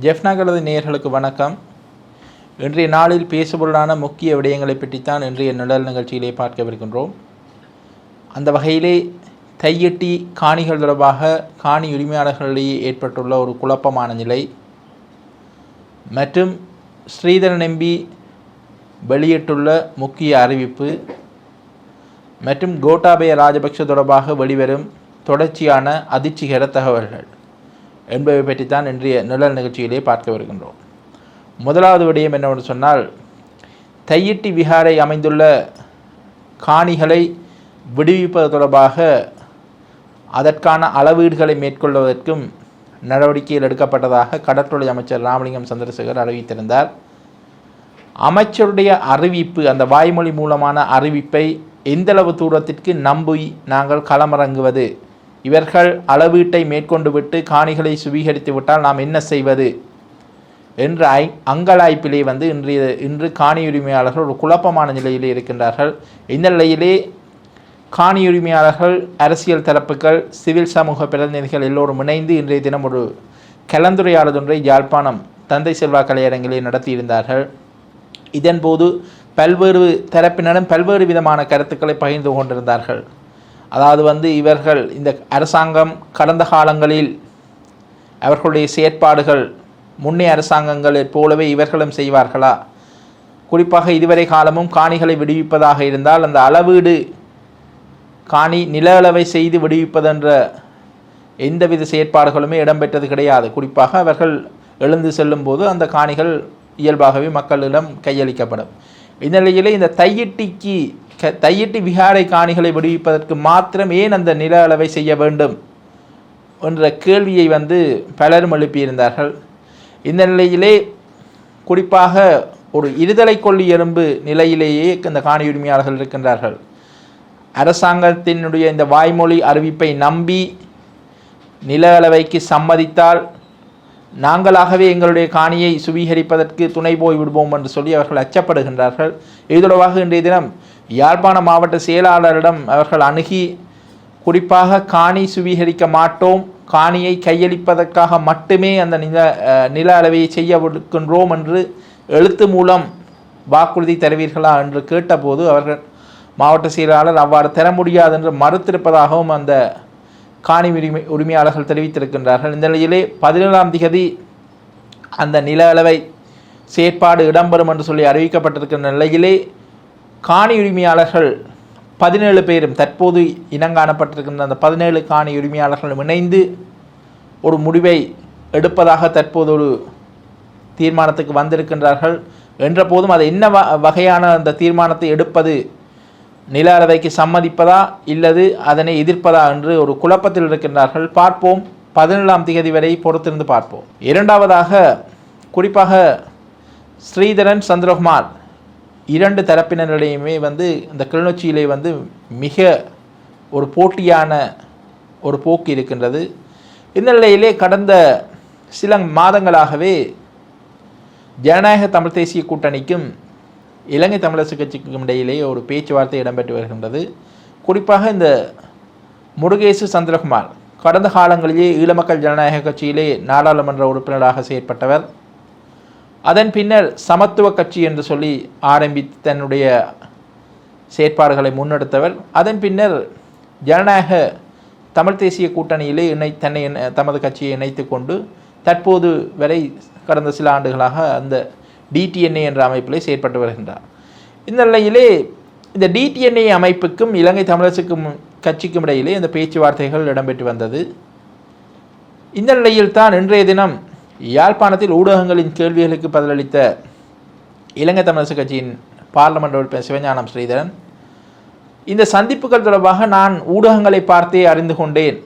ஜெஃப்னாகளது நேயர்களுக்கு வணக்கம். இன்றைய நாளில் பேசுபொருளான முக்கிய விடயங்களை பற்றித்தான் இன்றைய நிழல் நிகழ்ச்சியிலே பார்க்கவிருக்கின்றோம். அந்த வகையிலே தையிட்டி காணிகள் தொடர்பாக காணி உரிமையாளர்களிடையே ஏற்பட்டுள்ள ஒரு குழப்பமான நிலை மற்றும் ஸ்ரீதரன் எம்பி வெளியிட்டுள்ள முக்கிய அறிவிப்பு மற்றும் கோட்டாபய ராஜபக்ஷ தொடர்பாக வெளிவரும் தொடர்ச்சியான அதிர்ச்சிகர தகவல்கள் என்பவை பற்றித்தான் இன்றைய நிழல் நிகழ்ச்சியிலே பார்க்க வருகின்றோம். முதலாவது விடயம் என்னவென்று சொன்னால், தையிட்டி விஹாரை அமைந்துள்ள காணிகளை விடுவிப்பது தொடர்பாக அதற்கான அளவீடுகளை மேற்கொள்வதற்கும் நடவடிக்கைகள் எடுக்கப்பட்டதாக கடற்கொள்ளை அமைச்சர் ராமலிங்கம் சந்திரசேகர் அறிவித்திருந்தார். அமைச்சருடைய அறிவிப்பு, அந்த வாய்மொழி மூலமான அறிவிப்பை எந்தளவு தூரத்திற்கு நம்பி நாங்கள் களமிறங்குவது, இவர்கள் அளவீட்டை மேற்கொண்டு விட்டு காணிகளை சுவீகரித்து விட்டால் நாம் என்ன செய்வது என்ற அங்கலாய்ப்பிலே இன்று காணி உரிமையாளர்கள் ஒரு குழப்பமான நிலையிலே இருக்கின்றார்கள். இந்த நிலையிலே காணி உரிமையாளர்கள், அரசியல் தரப்புகள், சிவில் சமூக பிரதிநிதிகள் எல்லோரும் இணைந்து இன்றைய தினம் ஒரு கலந்துரையாடல் ஒன்றை யாழ்ப்பாணம் தந்தை செல்வா கலையரங்கிலே நடத்தியிருந்தார்கள். இதன்போது பல்வேறு தரப்பினரும் பல்வேறு விதமான கருத்துக்களை பகிர்ந்து கொண்டிருந்தார்கள். அதாவது இவர்கள், இந்த அரசாங்கம் கடந்த காலங்களில் அவர்களுடைய செயற்பாடுகள் முன்னைய அரசாங்கங்களைப் போலவே இவர்களும் செய்வார்களா? குறிப்பாக இதுவரை காலமும் காணிகளை விடுவிப்பதாக இருந்தால் அந்த அளவீடு காணி நில அளவை செய்து விடுவிப்பதென்ற எந்தவித செயற்பாடுகளுமே இடம்பெற்றது கிடையாது. குறிப்பாக அவர்கள் எழுந்து செல்லும் போது அந்த காணிகள் இயல்பாகவே மக்களிடம் கையளிக்கப்படும். இந்நிலையிலே இந்த தையிட்டி விஹாரை காணிகளை விடுவிப்பதற்கு மாத்திரம் ஏன் அந்த நில அளவை செய்ய வேண்டும் என்ற கேள்வியை பலரும் எழுப்பியிருந்தார்கள். இந்த நிலையிலே குறிப்பாக ஒரு இருதலை கொள்ளி எறும்பு நிலையிலேயே இந்த காணி உரிமையாளர்கள் இருக்கின்றார்கள். அரசாங்கத்தினுடைய இந்த வாய்மொழி அறிவிப்பை நம்பி நில அளவைக்கு சம்மதித்தால் நாங்களாகவே எங்களுடைய காணியை சுவீகரிப்பதற்கு துணை போய் விடுவோம் என்று சொல்லி அவர்கள் அச்சப்படுகின்றார்கள். இது தொடர்பாக இன்றைய தினம் யாழ்ப்பாண மாவட்ட செயலாளரிடம் அவர்கள் அணுகி, குறிப்பாக காணி சுவீகரிக்க மாட்டோம், காணியை கையளிப்பதற்காக மட்டுமே அந்த நில அளவையை செய்ய விடுக்கின்றோம் என்று எழுத்து மூலம் வாக்குறுதி தருவீர்களா என்று கேட்டபோது அவர்கள் மாவட்ட செயலாளர் அவ்வாறு தர முடியாது என்று மறுத்திருப்பதாகவும் அந்த காணி உரிமையாளர்கள் தெரிவித்திருக்கின்றார்கள். இந்த நிலையிலே 17ஆம் தேதி அந்த நில அளவை செயற்பாடு இடம்பெறும் என்று சொல்லி அறிவிக்கப்பட்டிருக்கின்ற நிலையிலே காணி உரிமையாளர்கள் 17 பேரும் தற்போது இனங்காணப்பட்டிருக்கின்ற அந்த 17 காணி உரிமையாளர்களும் இணைந்து ஒரு முடிவை எடுப்பதாக தற்போது ஒரு தீர்மானத்துக்கு வந்திருக்கின்றார்கள். என்ற போதும் அது என்ன வகையான அந்த தீர்மானத்தை எடுப்பது, நில அளவைக்கு சம்மதிப்பதா இல்லது அதனை எதிர்ப்பதா என்று ஒரு குழப்பத்தில் இருக்கின்றார்கள். பார்ப்போம், 17ஆம் தேதி வரை பொறுத்திருந்து பார்ப்போம். இரண்டாவதாக, குறிப்பாக ஸ்ரீதரன், சந்திரகுமார் இரண்டு தரப்பினரிடையுமே இந்த கிளிநொச்சியிலே மிக ஒரு போட்டியான ஒரு போக்கு இருக்கின்றது. இந்த நிலையிலே கடந்த சில மாதங்களாகவே ஜனநாயக தமிழ் தேசிய கூட்டணிக்கும் இலங்கை தமிழரசு கட்சிக்கும் இடையிலே ஒரு பேச்சுவார்த்தை இடம்பெற்று வருகின்றது. குறிப்பாக இந்த முருகேசு சந்திரகுமார் கடந்த காலங்களிலே ஈழமக்கள் ஜனநாயக கட்சியிலே நாடாளுமன்ற உறுப்பினராக செயற்பட்டவர். அதன் பின்னர் சமத்துவ கட்சி என்று சொல்லி ஆரம்பித்து தன்னுடைய செயற்பாடுகளை முன்னெடுத்தவர். அதன் பின்னர் ஜனநாயக தமிழ் தேசிய கூட்டணியிலே தமது கட்சியை இணைத்து கொண்டு தற்போது வரை கடந்த சில ஆண்டுகளாக அந்த டிடிஎன்ஏ என்ற அமைப்பிலே செயற்பட்டு வருகின்றார். இந்த நிலையிலே இந்த டிடிஎன்ஏ அமைப்புக்கும் இலங்கை தமிழரசு கட்சிக்கும் இடையிலே இந்த பேச்சுவார்த்தைகள் இடம்பெற்று வந்தது. இந்த நிலையில்தான் இன்றைய தினம் யாழ்ப்பாணத்தில் ஊடகங்களின் கேள்விகளுக்கு பதிலளித்த இலங்கை தமிழரசு கட்சியின் பார்லமெண்ட் உறுப்பினர் சிவஞானம் ஸ்ரீதரன், இந்த சந்திப்புகள் தொடர்பாக நான் ஊடகங்களை பார்த்தே அறிந்து கொண்டேன்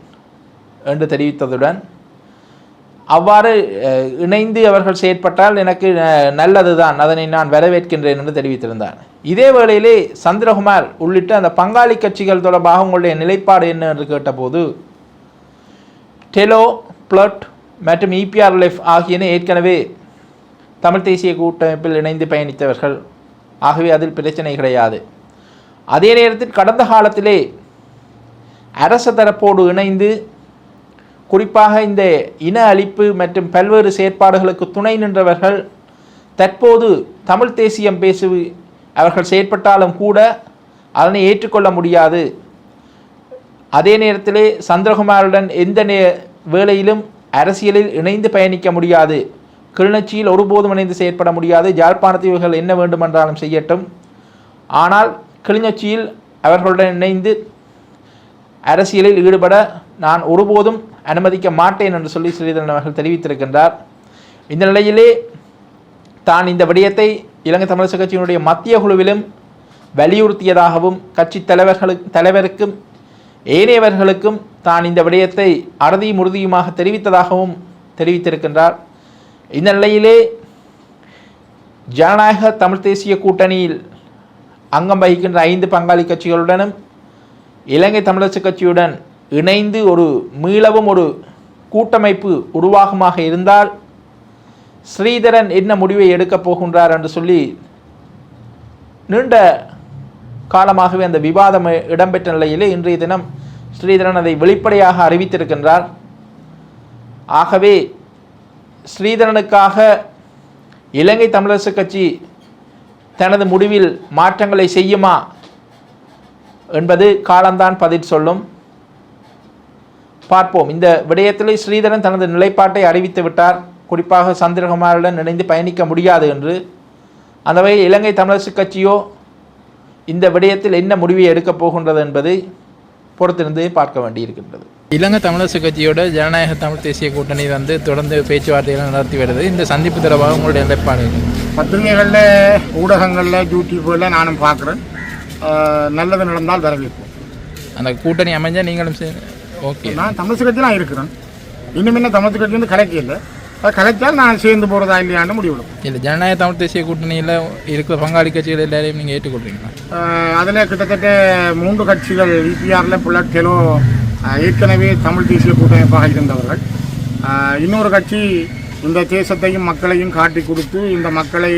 என்று தெரிவித்ததுடன், அவ்வாறு இணைந்து அவர்கள் செயற்பட்டால் எனக்கு நல்லதுதான், அதனை நான் வரவேற்கின்றேன் என்று தெரிவித்திருந்தார். இதே வேளையிலே சந்திரகுமார் உள்ளிட்ட அந்த பங்காளி கட்சிகள் தொடர்பாக உங்களுடைய நிலைப்பாடு என்ன என்று கேட்டபோது, டெலோ, பிளட் மற்றும் இபிஆர்எல்எஃப் ஆகியன ஏற்கனவே தமிழ் தேசிய கூட்டமைப்பில் இணைந்து பயணித்தவர்கள், ஆகவே அதில் பிரச்சனை கிடையாது. அதே நேரத்தில் கடந்த காலத்திலே அரச தரப்போடு இணைந்து குறிப்பாக இந்த இன அழிப்பு மற்றும் பல்வேறு செயற்பாடுகளுக்கு துணை நின்றவர்கள் தற்போது தமிழ் தேசியம் பேசு அவர்கள் செயற்பட்டாலும் கூட அதனை ஏற்றுக்கொள்ள முடியாது. அதே நேரத்திலே சந்திரகுமாருடன் எந்த வேளையிலும் அரசியலில் இணைந்து பயணிக்க முடியாது, கிளிநொச்சியில் ஒருபோதும் இணைந்து செயற்பட முடியாது, யாழ்ப்பாணத்தில் இவர்கள் என்ன வேண்டுமென்றாலும் செய்யட்டும், ஆனால் கிளிநொச்சியில் அவர்களுடன் இணைந்து அரசியலில் ஈடுபட நான் ஒருபோதும் அனுமதிக்க மாட்டேன் என்று சொல்லி ஸ்ரீதரன் அவர்கள் தெரிவித்திருக்கின்றார். இந்த நிலையிலே தான் இந்த விடயத்தை இலங்கை தமிழரசுக் கட்சியினுடைய மத்திய குழுவிலும் வலியுறுத்தியதாகவும் கட்சி தலைவருக்கும் ஏனையவர்களுக்கும் தான் இந்த விடயத்தை அறுதியும் உறுதியுமாக தெரிவித்ததாகவும் தெரிவித்திருக்கின்றார். இந்த நிலையிலே ஜனநாயக தமிழ் தேசிய கூட்டணியில் அங்கம் வகிக்கின்ற 5 பங்காளி கட்சிகளுடனும் இலங்கை தமிழரசுக் கட்சியுடன் இணைந்து மீளவும் ஒரு கூட்டமைப்பு உருவாகமாக இருந்தால் ஸ்ரீதரன் என்ன முடிவை எடுக்கப் போகின்றார் என்று சொல்லி நீண்ட காலமாகவே அந்த விவாதம் இடம்பெற்ற நிலையிலே இன்றைய தினம் ஸ்ரீதரன் அதை வெளிப்படையாக அறிவித்திருக்கின்றார். ஆகவே ஸ்ரீதரனுக்காக இலங்கை தமிழரசுக் கட்சி தனது முடிவில் மாற்றங்களை செய்யுமா என்பது காலம்தான் பதில் சொல்லும். பார்ப்போம். இந்த விடயத்தில் ஸ்ரீதரன் தனது நிலைப்பாட்டை அறிவித்து விட்டார். குறிப்பாக சந்திரகுமாருடன் இணைந்து பயணிக்க முடியாது என்று. அந்த வகையில் இலங்கை தமிழரசுக் கட்சியோ இந்த விடயத்தில் என்ன முடிவை எடுக்கப் போகின்றது என்பதை பொறுத்திருந்து பார்க்க வேண்டியிருக்கின்றது. இலங்கை தமிழரசுக் கட்சியோட ஜனநாயக தமிழ் தேசிய கூட்டணி தொடர்ந்து பேச்சுவார்த்தைகளை நடத்தி வருது. இந்த சந்திப்பு தொடர்பாக உங்களுடைய நிலைப்பாடு? பத்திரிகைகளில், ஊடகங்களில், யூடியூப்பில் நானும் பார்க்குறேன். நல்லது நடந்தால் வரவேற்போம். அந்த கூட்டணி அமைஞ்சால் நீங்களும் ஓகே. நான் தமிழரசுக் கட்சி தான் இருக்கிறேன். இன்னும் என்ன தமிழரசுக் கட்சி வந்து கலைக்க இல்லை. கலைச்சால் நான் சேர்ந்து போகிறதா இல்லையான்னு முடிவிடும். இல்லை, ஜனநாயக தமிழ் தேசிய கூட்டணியில் இருக்கிற பங்காளி கட்சிகள் எல்லாரையும் நீங்கள் ஏற்றுக்கொள்றீங்களா? அதில் கிட்டத்தட்ட 3 கட்சிகள் இபிஆரில் புல்லட்கெலோ ஏற்கனவே தமிழ் தேசிய கூட்டமைப்பாக இருந்தவர்கள். இன்னொரு கட்சி இந்த தேசத்தையும் மக்களையும் காட்டி கொடுத்து இந்த மக்களை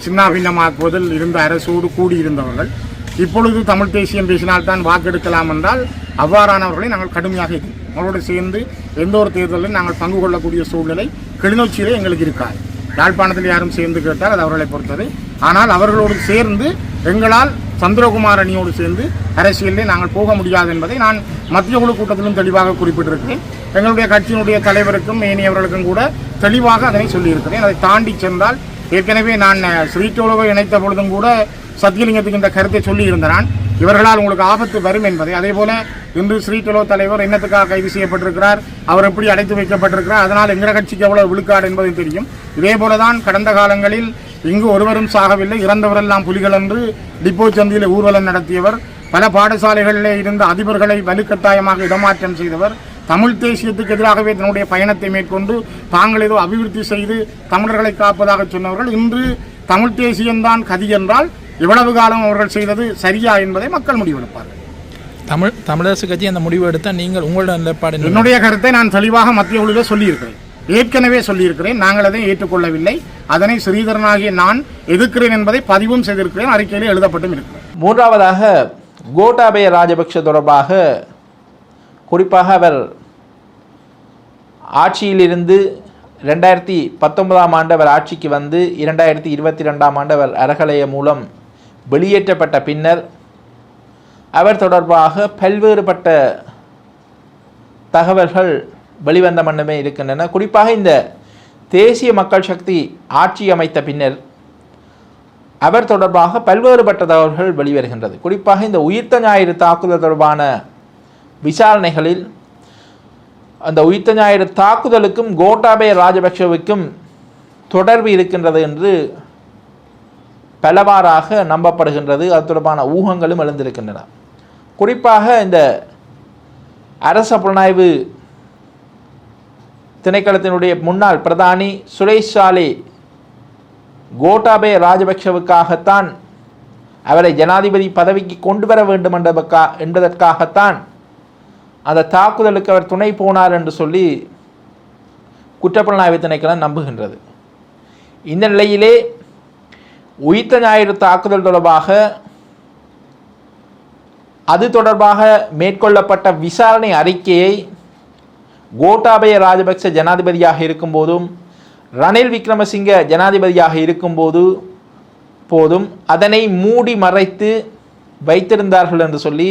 சின்னாபின்னமாக்குவதில் இருந்த அரசோடு கூடியிருந்தவர்கள். இப்பொழுது தமிழ் தேசியம் பேசினால்தான் வாக்கெடுக்கலாம் என்றால் அவ்வாறானவர்களை நாங்கள் கடுமையாக அவர்களோடு சேர்ந்து எந்த ஒரு தேர்தலிலும் நாங்கள் பங்கு கொள்ளக்கூடிய சூழ்நிலை கிளிநொச்சியிலே எங்களுக்கு இருக்காது. யாழ்ப்பாணத்தில் யாரும் சேர்ந்து கேட்டால் அது அவர்களை பொறுத்தது. ஆனால் அவர்களோடு சேர்ந்து எங்களால் சந்திரகுமார் அணியோடு சேர்ந்து அரசியலில் நாங்கள் போக முடியாது என்பதை நான் மத்திய குழு கூட்டத்திலும் தெளிவாக குறிப்பிட்டிருக்கிறேன். எங்களுடைய கட்சியினுடைய தலைவருக்கும் ஏனையவர்களுக்கும் கூட தெளிவாக அதனை சொல்லியிருக்கிறேன். அதை தாண்டி சென்றால் ஏற்கனவே நான் ஸ்ரீடோலோவை இணைத்த பொழுதும் கூட சத்தியலிங்கத்துக்கு இந்த கருத்தை சொல்லியிருந்தான். இவர்களால் உங்களுக்கு ஆபத்து வரும் என்பதை. அதே போல இன்று ஸ்ரீடோலோ தலைவர் என்னத்துக்காக கைது செய்யப்பட்டிருக்கிறார், அவர் எப்படி அடைத்து வைக்கப்பட்டிருக்கிறார், அதனால் எங்கட கட்சிக்கு எவ்வளவு விழுக்காடு என்பது தெரியும். இதே போலதான் கடந்த காலங்களில் இங்கு ஒருவரும் சாகவில்லை, இறந்தவரெல்லாம் புலிகள் என்று டிப்போ சந்தியில் ஊர்வலம் நடத்தியவர், பல பாடசாலைகளில் இருந்த அதிபர்களை வலுக்கட்டாயமாக இடமாற்றம் செய்தவர், தமிழ் தேசியத்துக்கு எதிராகவே தன்னுடைய பயணத்தை மேற்கொண்டு தாங்கள் ஏதோ அபிவிருத்தி செய்து தமிழர்களை காப்பதாக சொன்னவர்கள் இன்று தமிழ் தேசியம்தான் கதி என்றால் இவ்வளவு காலம் அவர்கள் செய்தது சரியா என்பதை மக்கள் முடிவெடுப்பார்கள். தமிழரசு கட்சி அந்த முடிவு எடுத்தால் நீங்கள் உங்களோட நிலைப்பாடு? என்னுடைய கருத்தை நான் தெளிவாக மத்திய குழுவில் சொல்லியிருக்கிறேன், ஏற்கனவே சொல்லியிருக்கிறேன். நாங்கள் அதை ஏற்றுக்கொள்ளவில்லை. அதனை ஸ்ரீதரனாகிய நான் எதிர்க்கிறேன் என்பதை பதிவும் செய்திருக்கிறேன், அறிக்கையில் எழுதப்பட்டும் இருக்கிறேன். மூன்றாவதாக கோட்டாபய ராஜபக்ஷ தொடர்பாக குறிப்பாக அவர் ஆட்சியிலிருந்து 2019ஆம் ஆண்டு அவர் ஆட்சிக்கு வந்து 2022ஆம் ஆண்டு அவர் அறகலைய மூலம் வெளியேற்றப்பட்ட பின்னர் அவர் தொடர்பாக பல்வேறுபட்ட தகவல்கள் வெளிவந்த மன்னமே இருக்கின்றன. குறிப்பாக இந்த தேசிய மக்கள் சக்தி ஆட்சி அமைத்த பின்னர் அவர் தொடர்பாக பல்வேறுபட்ட தகவல்கள் வெளிவருகின்றது. குறிப்பாக இந்த உயிர்த்த ஞாயிறு தாக்குதல் தொடர்பான விசாரணைகளில் அந்த உயிர்த்த ஞாயிறு தாக்குதலுக்கும் கோட்டாபய ராஜபக்ஷவுக்கும் தொடர்பு இருக்கின்றது என்று பலவாறாக நம்பப்படுகின்றது. அது தொடர்பான ஊகங்களும் எழுந்திருக்கின்றன. குறிப்பாக இந்த அரச புலனாய்வு திணைக்களத்தினுடைய முன்னாள் பிரதானி சுரேஷ் சாலே கோட்டாபய ராஜபக்ஷவுக்காகத்தான் அவரை ஜனாதிபதி பதவிக்கு கொண்டு வர வேண்டும் என்பதற்காகத்தான் அந்த தாக்குதலுக்கு அவர் துணை போனார் என்று சொல்லி குற்றப்புலனாய்வு திணைக்களம் நம்புகின்றது. இந்த நிலையிலே உயிர்த்த ஞாயிறு தாக்குதல் தொடர்பாக அது தொடர்பாக மேற்கொள்ளப்பட்ட விசாரணை அறிக்கையை கோட்டாபய ராஜபக்ச ஜனாதிபதியாக இருக்கும்போதும் ரணில் விக்ரமசிங்க ஜனாதிபதியாக போதும் அதனை மூடி மறைத்து வைத்திருந்தார்கள் என்று சொல்லி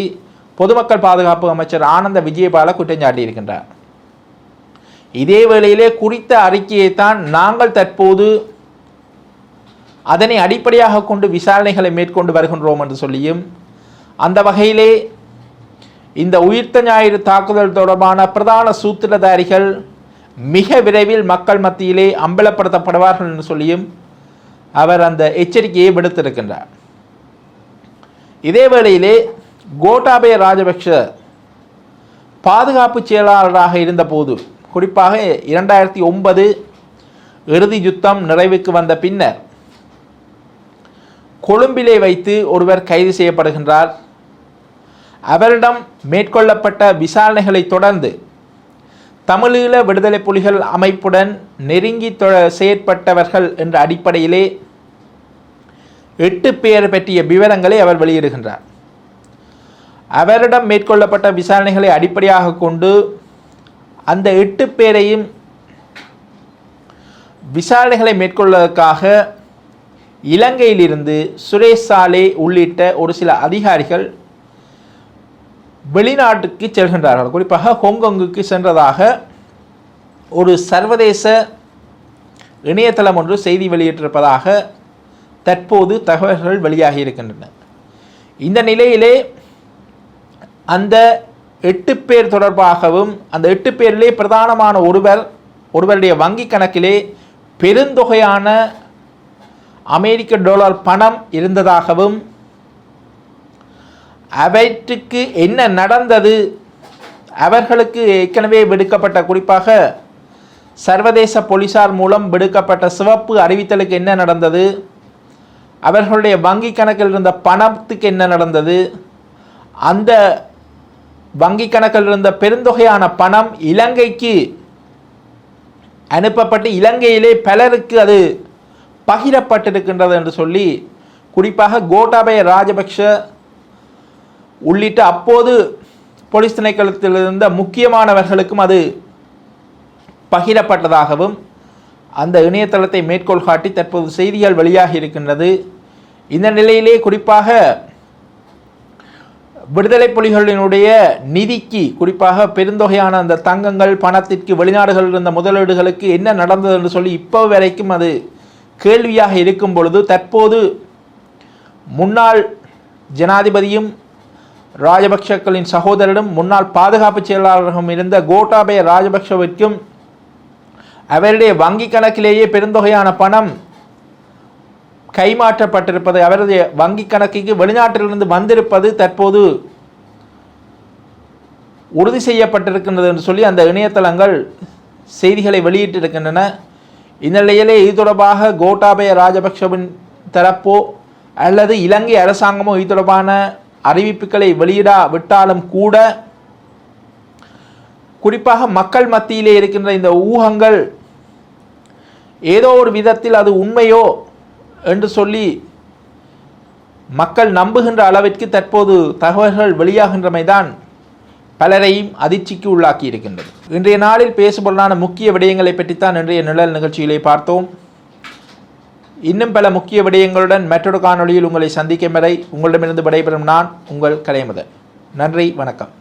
பொதுமக்கள் பாதுகாப்பு அமைச்சர் ஆனந்த விஜயபால குற்றம் சாட்டியிருக்கின்றார். இதே வேளையிலே குறித்த அறிக்கையைத்தான் நாங்கள் தற்போது அதனை அடிப்படையாக கொண்டு விசாரணைகளை மேற்கொண்டு வருகின்றோம் என்று சொல்லியும், அந்த வகையிலே இந்த உயிர்த்த ஞாயிறு தாக்குதல் தொடர்பான பிரதான சூத்திரதாரிகள் மிக விரைவில் மக்கள் மத்தியிலே அம்பலப்படுத்தப்படுவார்கள் என்று சொல்லியும் அவர் அந்த எச்சரிக்கையை விடுத்திருக்கின்றார். இதே வேளையிலே கோட்டாபய ராஜபக்ஷ பாதுகாப்பு செயலாளராக இருந்தபோது, குறிப்பாக 2009 இறுதி யுத்தம் நிறைவுக்கு வந்த பின்னர் கொழும்பிலே வைத்து ஒருவர் கைது செய்யப்படுகின்றார். அவரிடம் மேற்கொள்ளப்பட்ட விசாரணைகளை தொடர்ந்து தமிழீழ விடுதலை புலிகள் அமைப்புடன் நெருங்கி செயற்பட்டவர்கள் என்ற அடிப்படையிலே 8 பேர் பற்றிய விவரங்களை அவர் வெளியிடுகின்றார். அவரிடம் மேற்கொள்ளப்பட்ட விசாரணைகளை அடிப்படையாக கொண்டு அந்த 8 பேரையும் விசாரணைகளை மேற்கொள்வதற்காக இலங்கையிலிருந்து சுரேஷ் சாலே உள்ளிட்ட ஒரு சில அதிகாரிகள் வெளிநாட்டுக்கு செல்கின்றார்கள். குறிப்பாக ஹாங்காங்குக்கு சென்றதாக ஒரு சர்வதேச இணையதளம் ஒன்று செய்தி வெளியிட்டிருப்பதாக தற்போது தகவல்கள் வெளியாகி இருக்கின்றன. இந்த நிலையிலே அந்த 8 பேர் தொடர்பாகவும், அந்த 8 பேரிலே பிரதானமான ஒருவருடைய வங்கி கணக்கிலே பெருந்தொகையான அமெரிக்க டாலர் பணம் இருந்ததாகவும், அவற்றுக்கு என்ன நடந்தது, அவர்களுக்கு ஏற்கனவே விடுக்கப்பட்ட, குறிப்பாக சர்வதேச போலீசார் மூலம் விடுக்கப்பட்ட சிவப்பு அறிவித்தலுக்கு என்ன நடந்தது, அவர்களுடைய வங்கி கணக்கில் இருந்த பணத்துக்கு என்ன நடந்தது, அந்த வங்கி கணக்கில் இருந்த பெருந்தொகையான பணம் இலங்கைக்கு அனுப்பப்பட்டு இலங்கையிலே பலருக்கு அது பகிரப்பட்டிருக்கின்றது என்று சொல்லி, குறிப்பாக கோட்டாபய ராஜபக்ஷ உள்ளிட்ட அப்போது போலீஸ் திணைக்களத்தில் இருந்த முக்கியமானவர்களுக்கும் அது பகிரப்பட்டதாகவும் அந்த இணையதளத்தை மேற்கோள் காட்டி தற்போது செய்திகள் வெளியாகி இருக்கின்றது. இந்த நிலையிலே குறிப்பாக விடுதலை புலிகளினுடைய நிதிக்கு, குறிப்பாக பெருந்தொகையான அந்த தங்கங்கள் பணத்திற்கு வெளிநாடுகளில் இருந்த முதலீடுகளுக்கு என்ன நடந்தது என்று சொல்லி இப்போ வரைக்கும் அது கேள்வியாக இருக்கும் பொழுது, தற்போது முன்னாள் ஜனாதிபதியும் ராஜபக்ஷக்களின் சகோதரரும் முன்னாள் பாதுகாப்பு செயலாளரும் இருந்த கோட்டாபய ராஜபக்ஷவிற்கும் அவருடைய வங்கி கணக்கிலேயே பெருந்தொகையான பணம் கைமாற்றப்பட்டிருப்பது, அவருடைய வங்கி கணக்குக்கு வெளிநாட்டிலிருந்து வந்திருப்பது தற்போது உறுதி செய்யப்பட்டிருக்கின்றது என்று சொல்லி அந்த இணையதளங்கள் செய்திகளை வெளியிட்டிருக்கின்றன. இந்த நிலையிலே இது தொடர்பாக கோட்டாபய ராஜபக்ஷவின் தரப்போ அல்லது இலங்கை அரசாங்கமோ இது தொடர்பான அறிவிப்புகளை வெளியிடாவிட்டாலும் கூட, குறிப்பாக மக்கள் மத்தியிலே இருக்கின்ற இந்த ஊகங்கள் ஏதோ ஒரு விதத்தில் அது உண்மையோ என்று சொல்லி மக்கள் நம்புகின்ற அளவிற்கு தற்போது தகவல்கள் வெளியாகின்றமைதான் பலரையும் அதிர்ச்சிக்கு உள்ளாக்கி இருக்கின்றது. இன்றைய நாளில் பேசுபொருளான முக்கிய விடயங்களை பற்றித்தான் இன்றைய நிழல் நிகழ்ச்சியிலே பார்த்தோம். இன்னும் பல முக்கிய விடயங்களுடன் மற்றொரு காணொளியில் உங்களை சந்திக்கும் வரை உங்களிடமிருந்து விடைபெறும் நான் உங்கள் கலைமுதல். நன்றி, வணக்கம்.